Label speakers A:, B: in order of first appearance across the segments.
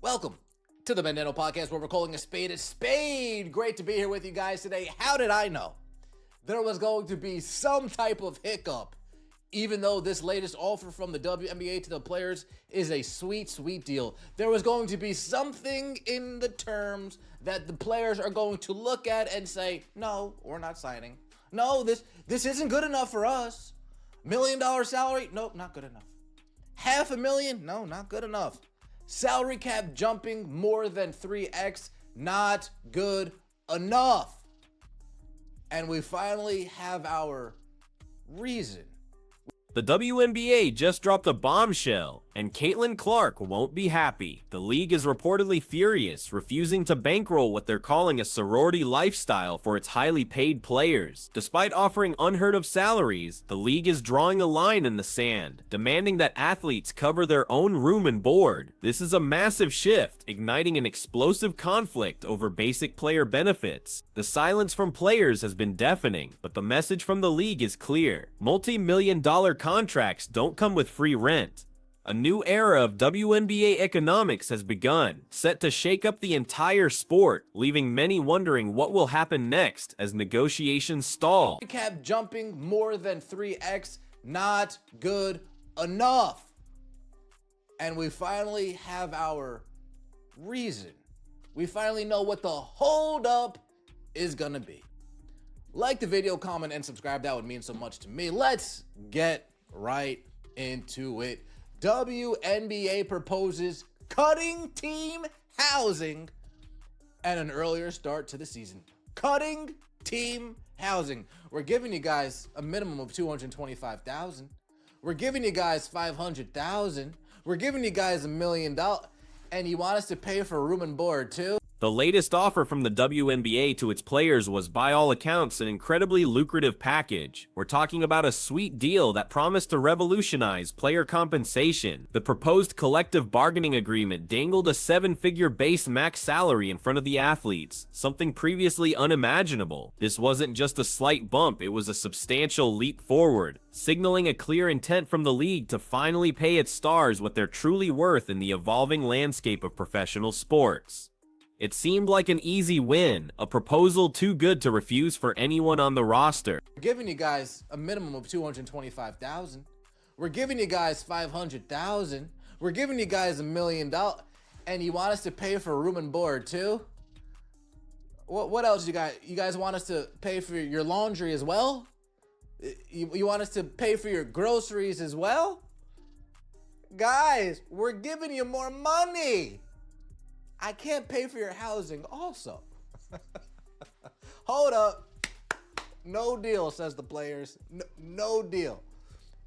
A: Welcome to the Mandano Podcast, where we're calling a spade. Great to be here with you guys today. How did I know there was going to be some type of hiccup, even though this latest offer from the WNBA to the players is a sweet deal? There was going to be something in the terms that the players are going to look at and say, no, we're not signing. No, this isn't good enough for us. $1 million salary? Nope, not good enough. $500,000? No, not good enough. Salary cap jumping more than 3x, not good enough. And we finally have our reason.
B: The WNBA just dropped a bombshell, and Caitlin Clark won't be happy. The league is reportedly furious, refusing to bankroll what they're calling a sorority lifestyle for its highly paid players. Despite offering unheard of salaries, the league is drawing a line in the sand, demanding that athletes cover their own room and board. This is a massive shift, igniting an explosive conflict over basic player benefits. The silence from players has been deafening, but the message from the league is clear. Multi-million-dollar contracts don't come with free rent. A new era of WNBA economics has begun, set to shake up the entire sport, leaving many wondering what will happen next as negotiations stall.
A: Cap jumping more than 3x, not good enough. And we finally have our reason. We finally know what the holdup is gonna be. Like the video, comment, and subscribe. That would mean so much to me. Let's get right into it. WNBA proposes cutting team housing and an earlier start to the season. Cutting team housing. We're giving you guys a minimum of $225,000. We're giving you guys $500,000. We're giving you guys $1 million, and you want us to pay for room and board too?
B: The latest offer from the WNBA to its players was, by all accounts, an incredibly lucrative package. We're talking about a sweet deal that promised to revolutionize player compensation. The proposed collective bargaining agreement dangled a 7-figure base max salary in front of the athletes, something previously unimaginable. This wasn't just a slight bump, it was a substantial leap forward, signaling a clear intent from the league to finally pay its stars what they're truly worth in the evolving landscape of professional sports. It seemed like an easy win, a proposal too good to refuse for anyone on the roster.
A: We're giving you guys a minimum of $225,000. We're giving you guys $500,000. We're giving you guys $1 million, and you want us to pay for room and board too? What else you got? You guys want us to pay for your laundry as well? You want us to pay for your groceries as well? Guys, we're giving you more money. I can't pay for your housing also. Hold up. No deal, says the players. No deal.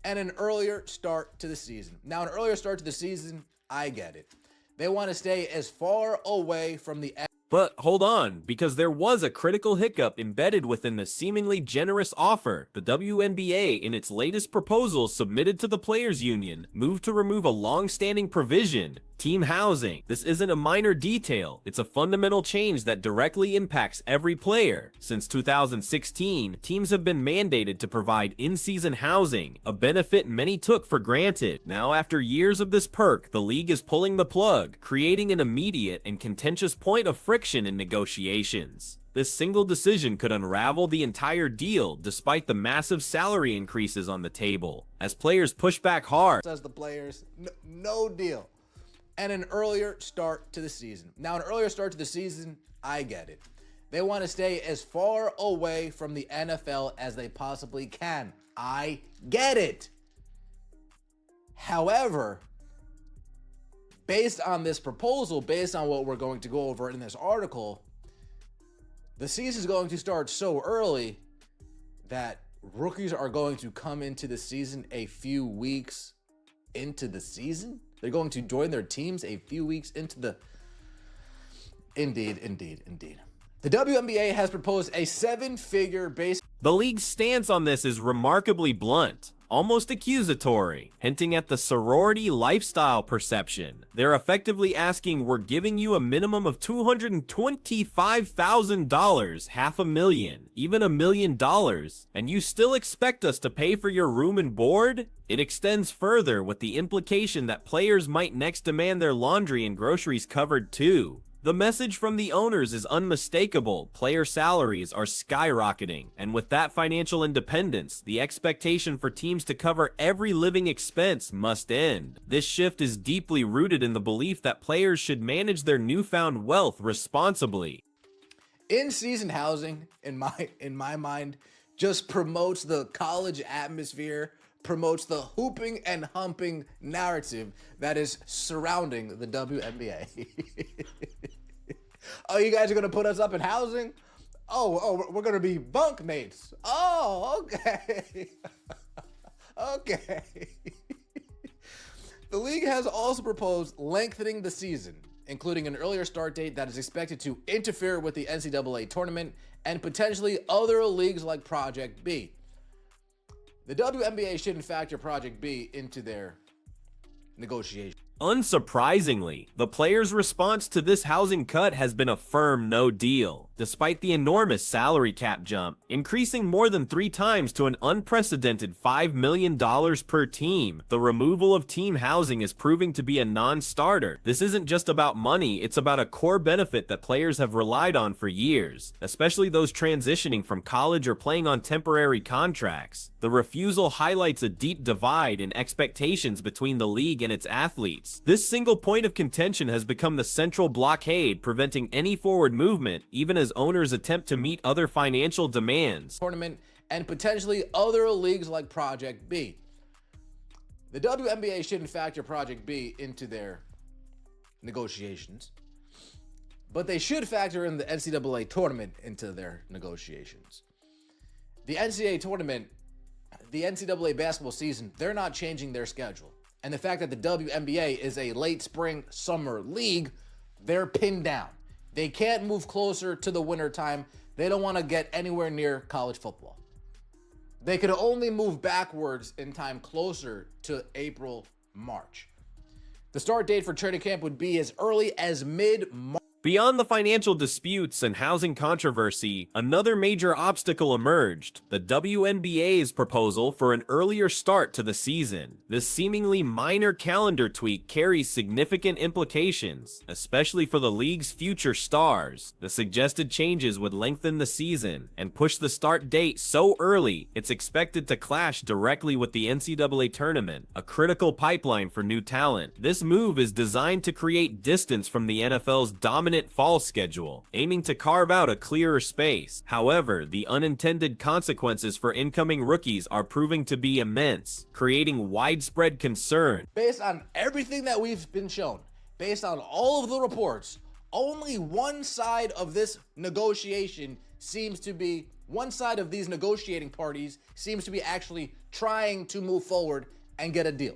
A: And an earlier start to the season. Now, an earlier start to the season, I get it. They want to stay as far away from the...
B: But hold on, because there was a critical hiccup embedded within the seemingly generous offer. The WNBA, in its latest proposal submitted to the Players Union, moved to remove a long-standing provision: team housing. This isn't a minor detail, it's a fundamental change that directly impacts every player. Since 2016, teams have been mandated to provide in-season housing, a benefit many took for granted. Now, after years of this perk, the league is pulling the plug, creating an immediate and contentious point of friction in negotiations. This single decision could unravel the entire deal, despite the massive salary increases on the table, as players push back hard.
A: Says the players, no deal. And an earlier start to the season. Now, an earlier start to the season, I get it. They want to stay as far away from the NFL as they possibly can. I get it. However, based on this proposal, based on what we're going to go over in this article, the season is going to start so early that rookies are going to come into the season a few weeks into the season. They're going to join their teams a few weeks into the... Indeed. The WNBA has proposed a 7-figure base...
B: The league's stance on this is remarkably blunt. almost accusatory, hinting at the sorority lifestyle perception. They're effectively asking, we're giving you a minimum of $225,000, $500,000, even $1 million, and you still expect us to pay for your room and board? It extends further with the implication that players might next demand their laundry and groceries covered too. The message from the owners is unmistakable. Player salaries are skyrocketing, and with that financial independence, the expectation for teams to cover every living expense must end. This shift is deeply rooted in the belief that players should manage their newfound wealth responsibly.
A: In-season housing, in my mind, just promotes the college atmosphere, promotes the hooping and humping narrative that is surrounding the WNBA. Oh, you guys are going to put us up in housing? Oh, we're going to be bunk mates. Oh, okay. Okay. The league has also proposed lengthening the season, including an earlier start date that is expected to interfere with the NCAA tournament and potentially other leagues like Project B. The WNBA shouldn't factor Project B into their negotiation.
B: Unsurprisingly, the players' response to this housing cut has been a firm no deal, despite the enormous salary cap jump, increasing more than 3 times to an unprecedented $5 million per team. The removal of team housing is proving to be a non-starter. This isn't just about money, it's about a core benefit that players have relied on for years, especially those transitioning from college or playing on temporary contracts. The refusal highlights a deep divide in expectations between the league and its athletes. This single point of contention has become the central blockade, preventing any forward movement, even as owners attempt to meet other financial demands.
A: Tournament and potentially other leagues like Project B. The WNBA shouldn't factor Project B into their negotiations, but they should factor in the NCAA tournament into their negotiations. The NCAA tournament, the NCAA basketball season, they're not changing their schedule. And the fact that the WNBA is a late spring summer league, they're pinned down. They can't move closer to the winter time. They don't want to get anywhere near college football. They could only move backwards in time closer to April, March. The start date for training camp would be as early as mid-March.
B: Beyond the financial disputes and housing controversy, another major obstacle emerged: the WNBA's proposal for an earlier start to the season. This seemingly minor calendar tweak carries significant implications, especially for the league's future stars. The suggested changes would lengthen the season and push the start date so early it's expected to clash directly with the NCAA tournament, a critical pipeline for new talent. This move is designed to create distance from the NFL's dominant fall schedule, aiming to carve out a clearer space. However, the unintended consequences for incoming rookies are proving to be immense, creating widespread concern.
A: Based on everything that we've been shown, based on all of the reports, only one side of this negotiation seems to be, one side of these negotiating parties seems to be actually trying to move forward and get a deal.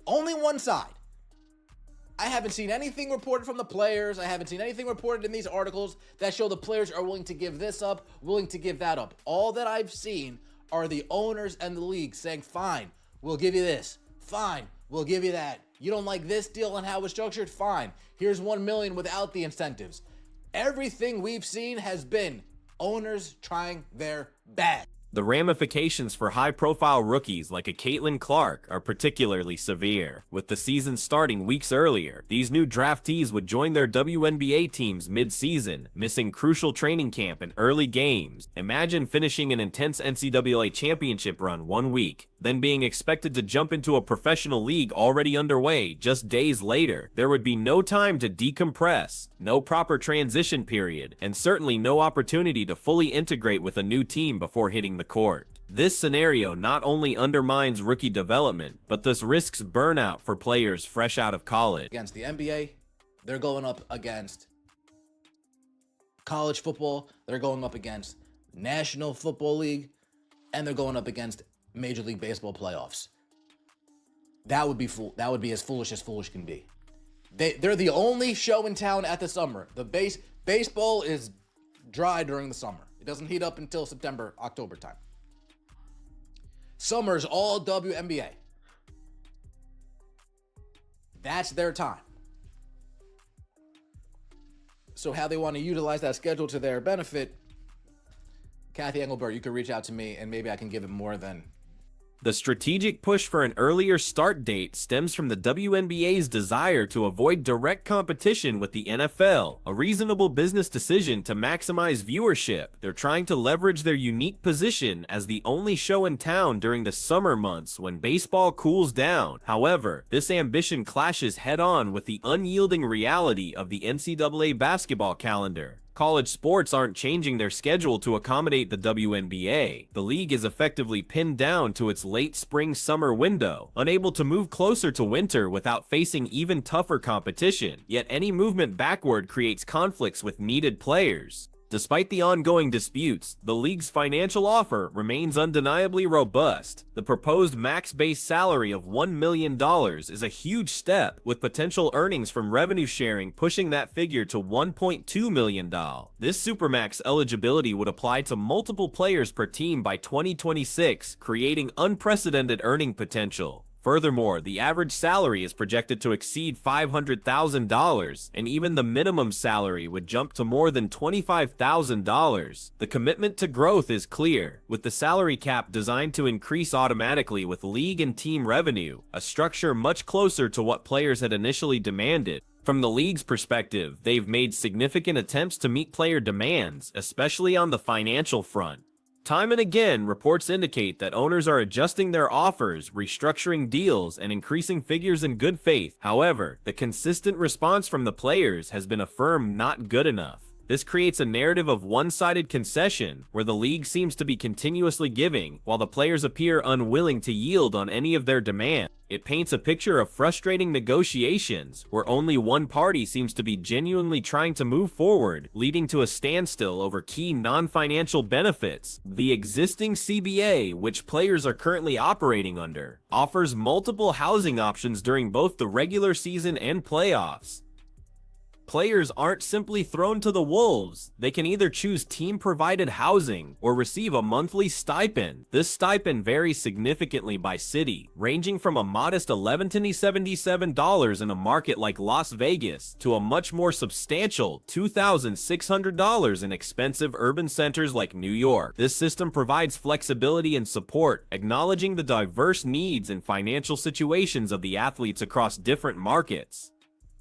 A: Only one side. I haven't seen anything reported from the players. I haven't seen anything reported in these articles that show the players are willing to give this up, willing to give that up. All that I've seen are the owners and the league saying, fine, we'll give you this. Fine, we'll give you that. You don't like this deal and how it's structured? Fine. Here's $1 million without the incentives. Everything we've seen has been owners trying their best.
B: The ramifications for high-profile rookies like a Caitlin Clark are particularly severe. With the season starting weeks earlier, these new draftees would join their WNBA teams mid-season, missing crucial training camp and early games. Imagine finishing an intense NCAA championship run one week, then being expected to jump into a professional league already underway just days later. There would be no time to decompress, no proper transition period, and certainly no opportunity to fully integrate with a new team before hitting the court. This scenario not only undermines rookie development, but thus risks burnout for players fresh out of college.
A: Against the NBA, they're going up against college football, they're going up against National Football League, and they're going up against Major League Baseball playoffs. That would be as foolish can be. They're the only show in town at the summer. The baseball is dry during the summer. It doesn't heat up until September, October time. Summer's all WNBA. That's their time. So how they want to utilize that schedule to their benefit, Kathy Engelbert, you could reach out to me and maybe I can give it more than.
B: The strategic push for an earlier start date stems from the WNBA's desire to avoid direct competition with the NFL, a reasonable business decision to maximize viewership. They're trying to leverage their unique position as the only show in town during the summer months when baseball cools down. However, this ambition clashes head-on with the unyielding reality of the NCAA basketball calendar. College sports aren't changing their schedule to accommodate the WNBA. The league is effectively pinned down to its late spring-summer window, unable to move closer to winter without facing even tougher competition. Yet any movement backward creates conflicts with needed players. Despite the ongoing disputes, the league's financial offer remains undeniably robust. The proposed max base salary of $1 million is a huge step, with potential earnings from revenue sharing pushing that figure to $1.2 million. This supermax eligibility would apply to multiple players per team by 2026, creating unprecedented earning potential. Furthermore, the average salary is projected to exceed $500,000, and even the minimum salary would jump to more than $25,000. The commitment to growth is clear, with the salary cap designed to increase automatically with league and team revenue, a structure much closer to what players had initially demanded. From the league's perspective, they've made significant attempts to meet player demands, especially on the financial front. Time and again, reports indicate that owners are adjusting their offers, restructuring deals, and increasing figures in good faith. However, the consistent response from the players has been a firm not good enough. This creates a narrative of one-sided concession, where the league seems to be continuously giving, while the players appear unwilling to yield on any of their demands. It paints a picture of frustrating negotiations, where only one party seems to be genuinely trying to move forward, leading to a standstill over key non-financial benefits. The existing CBA, which players are currently operating under, offers multiple housing options during both the regular season and playoffs. Players aren't simply thrown to the wolves. They can either choose team-provided housing or receive a monthly stipend. This stipend varies significantly by city, ranging from a modest $1,177 in a market like Las Vegas to a much more substantial $2,600 in expensive urban centers like New York. This system provides flexibility and support, acknowledging the diverse needs and financial situations of the athletes across different markets.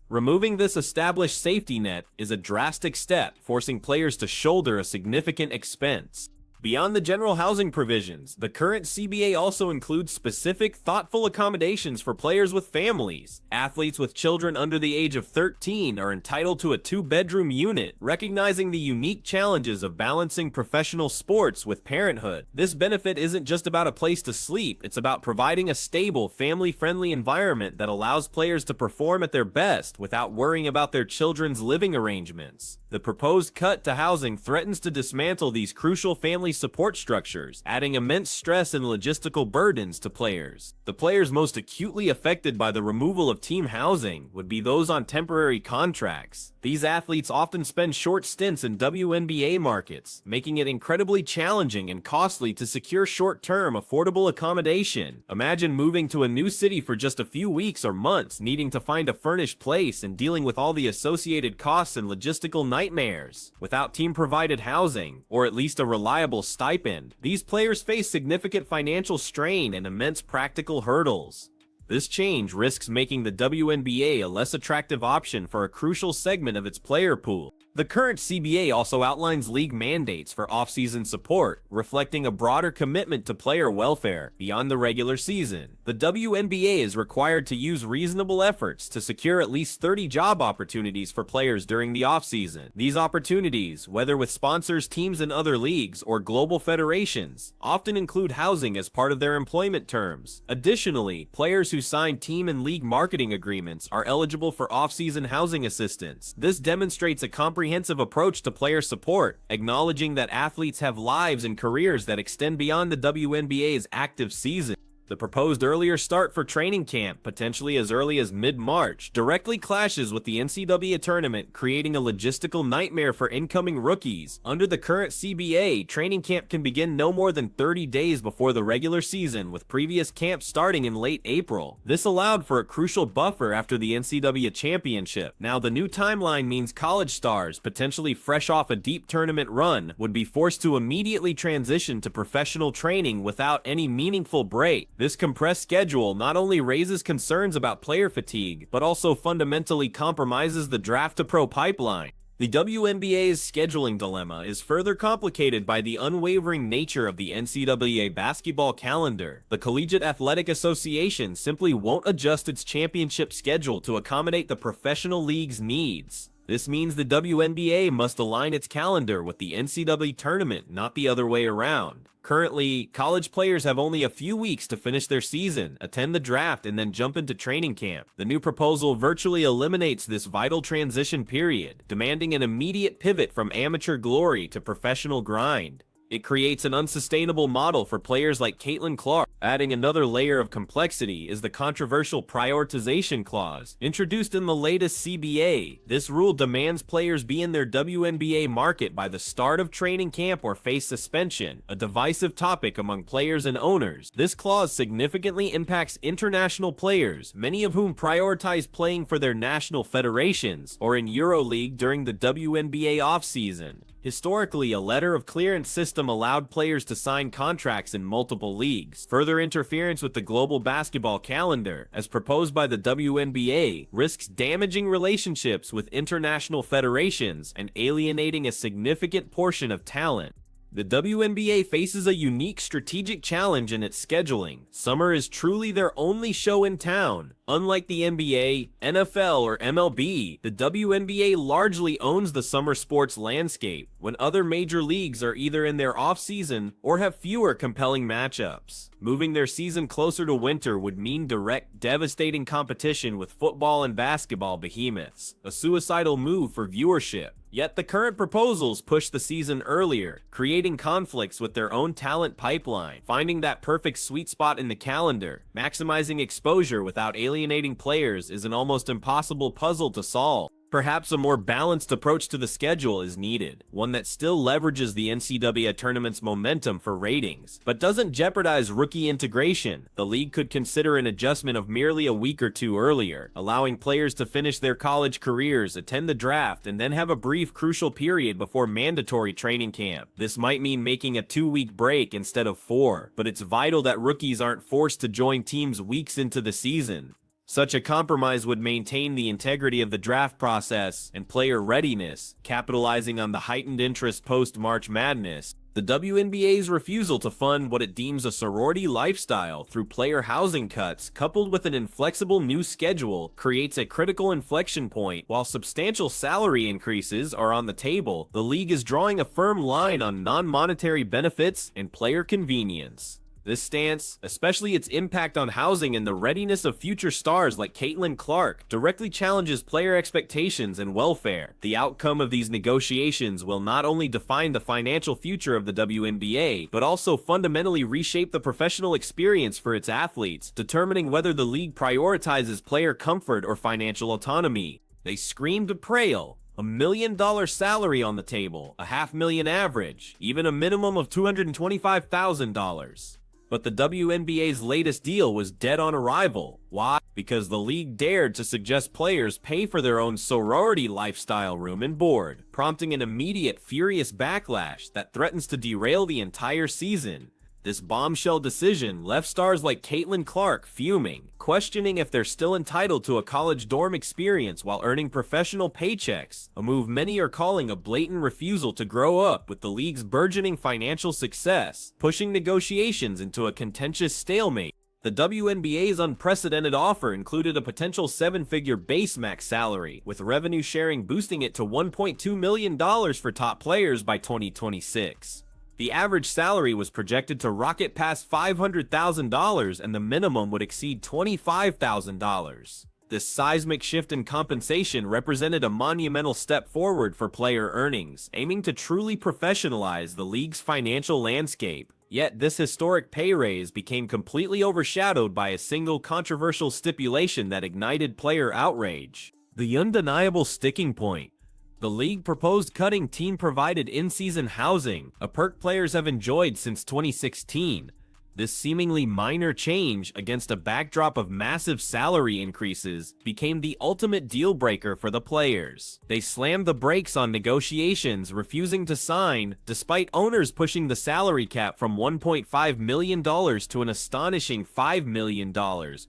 B: Removing this established safety net is a drastic step, forcing players to shoulder a significant expense. Beyond the general housing provisions, the current CBA also includes specific, thoughtful accommodations for players with families. Athletes with children under the age of 13 are entitled to a 2-bedroom unit, recognizing the unique challenges of balancing professional sports with parenthood. This benefit isn't just about a place to sleep, it's about providing a stable, family-friendly environment that allows players to perform at their best without worrying about their children's living arrangements. The proposed cut to housing threatens to dismantle these crucial family support structures, adding immense stress and logistical burdens to players. The players most acutely affected by the removal of team housing would be those on temporary contracts. These athletes often spend short stints in WNBA markets, making it incredibly challenging and costly to secure short-term, affordable accommodation. Imagine moving to a new city for just a few weeks or months, needing to find a furnished place and dealing with all the associated costs and logistical nightmares. Without team-provided housing, or at least a reliable stipend, these players face significant financial strain and immense practical hurdles. This change risks making the WNBA a less attractive option for a crucial segment of its player pool. The current CBA also outlines league mandates for off-season support, reflecting a broader commitment to player welfare beyond the regular season. The WNBA is required to use reasonable efforts to secure at least 30 job opportunities for players during the off-season. These opportunities, whether with sponsors, teams in other leagues, or global federations, often include housing as part of their employment terms. Additionally, players who sign team and league marketing agreements are eligible for off-season housing assistance. This demonstrates a comprehensive approach to player support, acknowledging that athletes have lives and careers that extend beyond the WNBA's active season. The proposed earlier start for training camp, potentially as early as mid-March, directly clashes with the NCAA tournament, creating a logistical nightmare for incoming rookies. Under the current CBA, training camp can begin no more than 30 days before the regular season, with previous camps starting in late April. This allowed for a crucial buffer after the NCAA championship. Now, the new timeline means college stars, potentially fresh off a deep tournament run, would be forced to immediately transition to professional training without any meaningful break. This compressed schedule not only raises concerns about player fatigue, but also fundamentally compromises the draft-to-pro pipeline. The WNBA's scheduling dilemma is further complicated by the unwavering nature of the NCAA basketball calendar. The Collegiate Athletic Association simply won't adjust its championship schedule to accommodate the professional league's needs. This means the WNBA must align its calendar with the NCAA tournament, not the other way around. Currently, college players have only a few weeks to finish their season, attend the draft, and then jump into training camp. The new proposal virtually eliminates this vital transition period, demanding an immediate pivot from amateur glory to professional grind. It creates an unsustainable model for players like Caitlin Clark. Adding another layer of complexity is the controversial prioritization clause, introduced in the latest CBA. This rule demands players be in their WNBA market by the start of training camp or face suspension, a divisive topic among players and owners. This clause significantly impacts international players, many of whom prioritize playing for their national federations or in EuroLeague during the WNBA offseason. Historically, a letter of clearance system allowed players to sign contracts in multiple leagues. Further interference with the global basketball calendar, as proposed by the WNBA, risks damaging relationships with international federations and alienating a significant portion of talent. The WNBA faces a unique strategic challenge in its scheduling. Summer is truly their only show in town. Unlike the NBA, NFL, or MLB, the WNBA largely owns the summer sports landscape, when other major leagues are either in their off-season or have fewer compelling matchups. Moving their season closer to winter would mean direct, devastating competition with football and basketball behemoths, a suicidal move for viewership. Yet the current proposals push the season earlier, creating conflicts with their own talent pipeline. Finding that perfect sweet spot in the calendar, maximizing exposure without alienating players, is an almost impossible puzzle to solve. Perhaps a more balanced approach to the schedule is needed, one that still leverages the NCAA tournament's momentum for ratings, but doesn't jeopardize rookie integration. The league could consider an adjustment of merely a week or two earlier, allowing players to finish their college careers, attend the draft, and then have a brief crucial period before mandatory training camp. This might mean making a 2-week break instead of 4, but it's vital that rookies aren't forced to join teams weeks into the season. Such a compromise would maintain the integrity of the draft process and player readiness, capitalizing on the heightened interest post-March Madness. The WNBA's refusal to fund what it deems a sorority lifestyle through player housing cuts, coupled with an inflexible new schedule, creates a critical inflection point. While substantial salary increases are on the table, the league is drawing a firm line on non-monetary benefits and player convenience. This stance, especially its impact on housing and the readiness of future stars like Caitlin Clark, directly challenges player expectations and welfare. The outcome of these negotiations will not only define the financial future of the WNBA, but also fundamentally reshape the professional experience for its athletes, determining whether the league prioritizes player comfort or financial autonomy. They scream betrayal. $1 million salary on the table, a $500,000 average, even a minimum of $225,000. But the WNBA's latest deal was dead on arrival. Why? Because the league dared to suggest players pay for their own sorority lifestyle room and board, prompting an immediate, furious backlash that threatens to derail the entire season. This bombshell decision left stars like Caitlin Clark fuming, questioning if they're still entitled to a college dorm experience while earning professional paychecks, a move many are calling a blatant refusal to grow up with the league's burgeoning financial success, pushing negotiations into a contentious stalemate. The WNBA's unprecedented offer included a potential 7-figure base max salary, with revenue sharing boosting it to $1.2 million for top players by 2026. The average salary was projected to rocket past $500,000, and the minimum would exceed $25,000. This seismic shift in compensation represented a monumental step forward for player earnings, aiming to truly professionalize the league's financial landscape. Yet this historic pay raise became completely overshadowed by a single controversial stipulation that ignited player outrage. The undeniable sticking point. The league proposed cutting team-provided in-season housing, a perk players have enjoyed since 2016. This seemingly minor change, against a backdrop of massive salary increases, became the ultimate deal-breaker for the players. They slammed the brakes on negotiations, refusing to sign, despite owners pushing the salary cap from $1.5 million to an astonishing $5 million,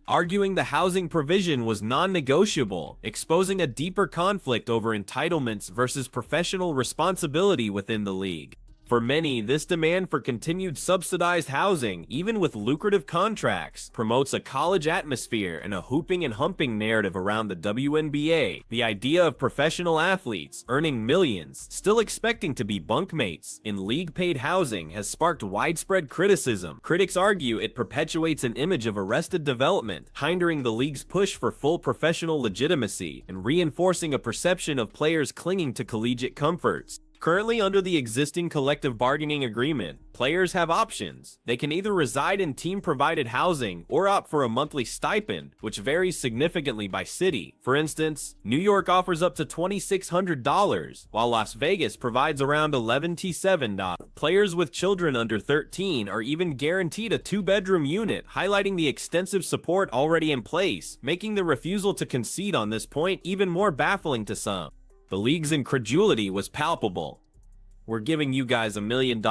B: arguing the housing provision was non-negotiable, exposing a deeper conflict over entitlements versus professional responsibility within the league. For many, this demand for continued subsidized housing, even with lucrative contracts, promotes a college atmosphere and a hooping and humping narrative around the WNBA. The idea of professional athletes earning millions, still expecting to be bunkmates in league-paid housing, has sparked widespread criticism. Critics argue it perpetuates an image of arrested development, hindering the league's push for full professional legitimacy and reinforcing a perception of players clinging to collegiate comforts. Currently, under the existing collective bargaining agreement, players have options. They can either reside in team-provided housing or opt for a monthly stipend, which varies significantly by city. For instance, New York offers up to $2,600, while Las Vegas provides around $1,107. Players with children under 13 are even guaranteed a 2-bedroom unit, highlighting the extensive support already in place, making the refusal to concede on this point even more baffling to some. The league's incredulity was palpable. "We're giving you guys $1 million,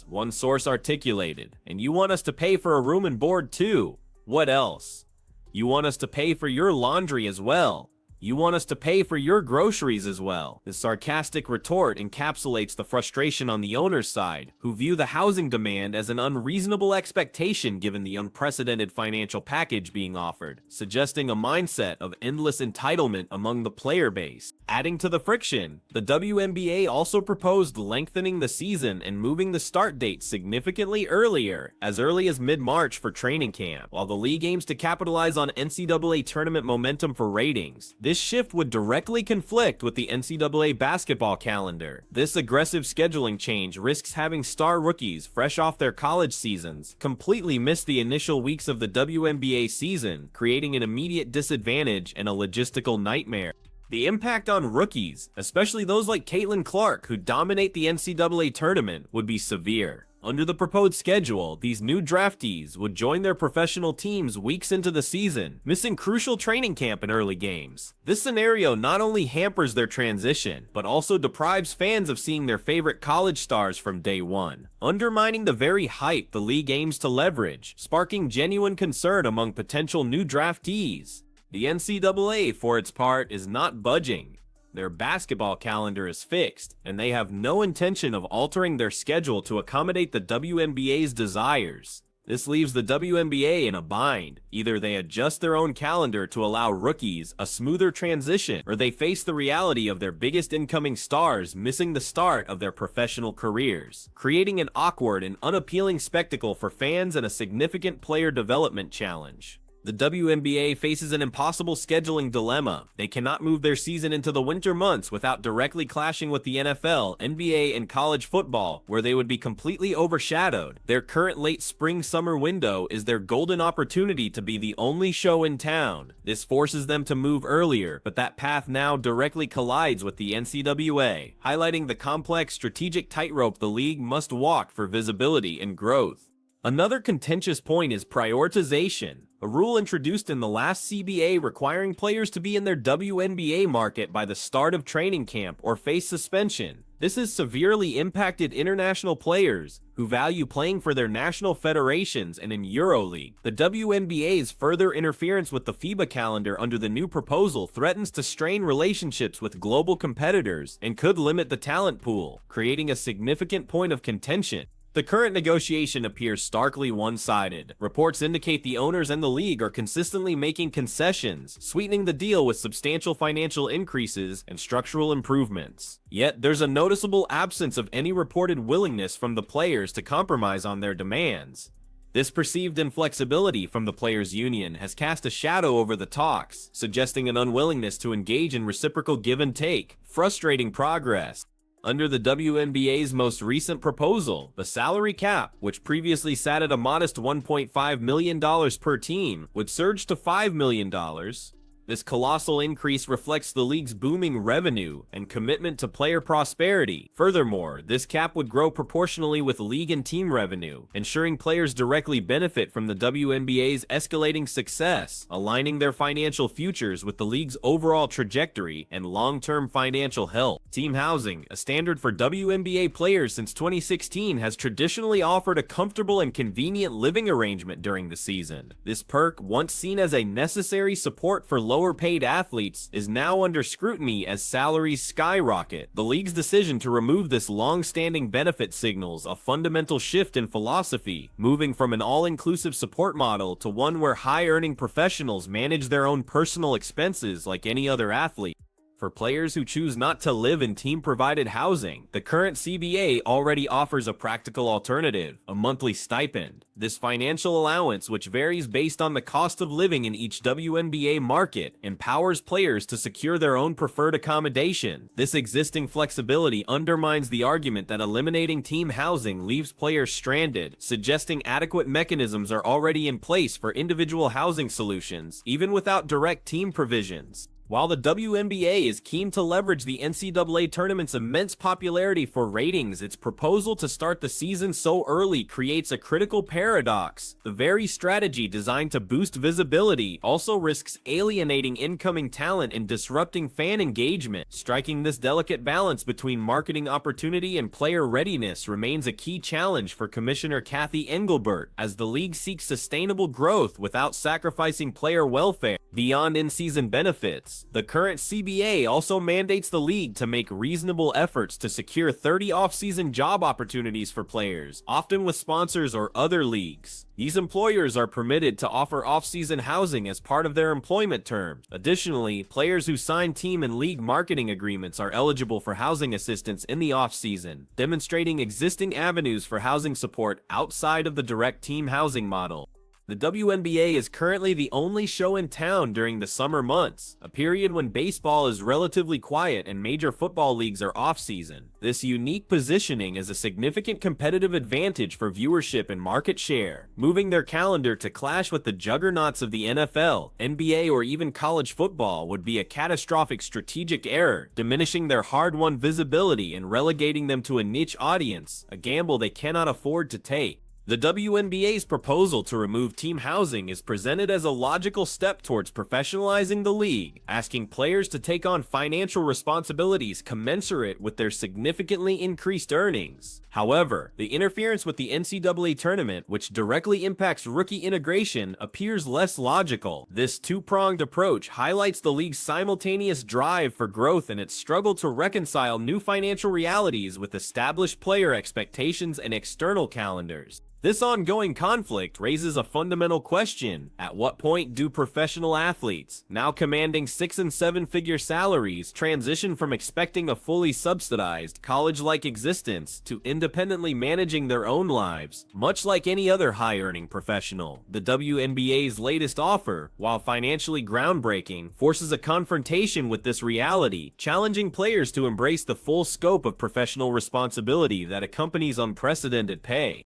B: one source articulated, and you want us to pay for a room and board too. What else? You want us to pay for your laundry as well. You want us to pay for your groceries as well." This sarcastic retort encapsulates the frustration on the owner's side, who view the housing demand as an unreasonable expectation given the unprecedented financial package being offered, suggesting a mindset of endless entitlement among the player base. Adding to the friction, the WNBA also proposed lengthening the season and moving the start date significantly earlier, as early as mid-March for training camp. While the league aims to capitalize on NCAA tournament momentum for ratings, this shift would directly conflict with the NCAA basketball calendar. This aggressive scheduling change risks having star rookies fresh off their college seasons completely miss the initial weeks of the WNBA season, creating an immediate disadvantage and a logistical nightmare. The impact on rookies, especially those like Caitlin Clark who dominate the NCAA tournament, would be severe. Under the proposed schedule, these new draftees would join their professional teams weeks into the season, missing crucial training camp and early games. This scenario not only hampers their transition, but also deprives fans of seeing their favorite college stars from day one, undermining the very hype the league aims to leverage, sparking genuine concern among potential new draftees. The NCAA, for its part, is not budging. Their basketball calendar is fixed, and they have no intention of altering their schedule to accommodate the WNBA's desires. This leaves the WNBA in a bind. Either they adjust their own calendar to allow rookies a smoother transition, or they face the reality of their biggest incoming stars missing the start of their professional careers, creating an awkward and unappealing spectacle for fans and a significant player development challenge. The WNBA faces an impossible scheduling dilemma. They cannot move their season into the winter months without directly clashing with the NFL, NBA, and college football, where they would be completely overshadowed. Their current late spring-summer window is their golden opportunity to be the only show in town. This forces them to move earlier, but that path now directly collides with the NCAA, highlighting the complex strategic tightrope the league must walk for visibility and growth. Another contentious point is prioritization, a rule introduced in the last CBA requiring players to be in their WNBA market by the start of training camp or face suspension. This has severely impacted international players who value playing for their national federations and in EuroLeague. The WNBA's further interference with the FIBA calendar under the new proposal threatens to strain relationships with global competitors and could limit the talent pool, creating a significant point of contention. The current negotiation appears starkly one-sided. Reports indicate the owners and the league are consistently making concessions, sweetening the deal with substantial financial increases and structural improvements. Yet, there's a noticeable absence of any reported willingness from the players to compromise on their demands. This perceived inflexibility from the players' union has cast a shadow over the talks, suggesting an unwillingness to engage in reciprocal give and take, frustrating progress. Under the WNBA's most recent proposal, the salary cap, which previously sat at a modest $1.5 million per team, would surge to $5 million. This colossal increase reflects the league's booming revenue and commitment to player prosperity. Furthermore, this cap would grow proportionally with league and team revenue, ensuring players directly benefit from the WNBA's escalating success, aligning their financial futures with the league's overall trajectory and long-term financial health. Team housing, a standard for WNBA players since 2016, has traditionally offered a comfortable and convenient living arrangement during the season. This perk, once seen as a necessary support for lower-paid athletes, is now under scrutiny as salaries skyrocket. The league's decision to remove this long-standing benefit signals a fundamental shift in philosophy, moving from an all-inclusive support model to one where high-earning professionals manage their own personal expenses like any other athlete. For players who choose not to live in team-provided housing, the current CBA already offers a practical alternative, a monthly stipend. This financial allowance, which varies based on the cost of living in each WNBA market, empowers players to secure their own preferred accommodation. This existing flexibility undermines the argument that eliminating team housing leaves players stranded, suggesting adequate mechanisms are already in place for individual housing solutions, even without direct team provisions. While the WNBA is keen to leverage the NCAA tournament's immense popularity for ratings, its proposal to start the season so early creates a critical paradox. The very strategy designed to boost visibility also risks alienating incoming talent and disrupting fan engagement. Striking this delicate balance between marketing opportunity and player readiness remains a key challenge for Commissioner Kathy Engelbert, as the league seeks sustainable growth without sacrificing player welfare. Beyond in-season benefits, the current CBA also mandates the league to make reasonable efforts to secure 30 off-season job opportunities for players, often with sponsors or other leagues. These employers are permitted to offer off-season housing as part of their employment terms. Additionally, players who sign team and league marketing agreements are eligible for housing assistance in the off-season, demonstrating existing avenues for housing support outside of the direct team housing model. The WNBA is currently the only show in town during the summer months, a period when baseball is relatively quiet and major football leagues are off-season. This unique positioning is a significant competitive advantage for viewership and market share, moving their calendar to clash with the juggernauts of the NFL, NBA, or even college football would be a catastrophic strategic error, diminishing their hard-won visibility and relegating them to a niche audience, a gamble they cannot afford to take. The WNBA's proposal to remove team housing is presented as a logical step towards professionalizing the league, asking players to take on financial responsibilities commensurate with their significantly increased earnings. However, the interference with the NCAA tournament, which directly impacts rookie integration, appears less logical. This two-pronged approach highlights the league's simultaneous drive for growth and its struggle to reconcile new financial realities with established player expectations and external calendars. This ongoing conflict raises a fundamental question. At what point do professional athletes, now commanding 6- and 7-figure salaries, transition from expecting a fully subsidized, college-like existence to independently managing their own lives? Much like any other high-earning professional, the WNBA's latest offer, while financially groundbreaking, forces a confrontation with this reality, challenging players to embrace the full scope of professional responsibility that accompanies unprecedented pay.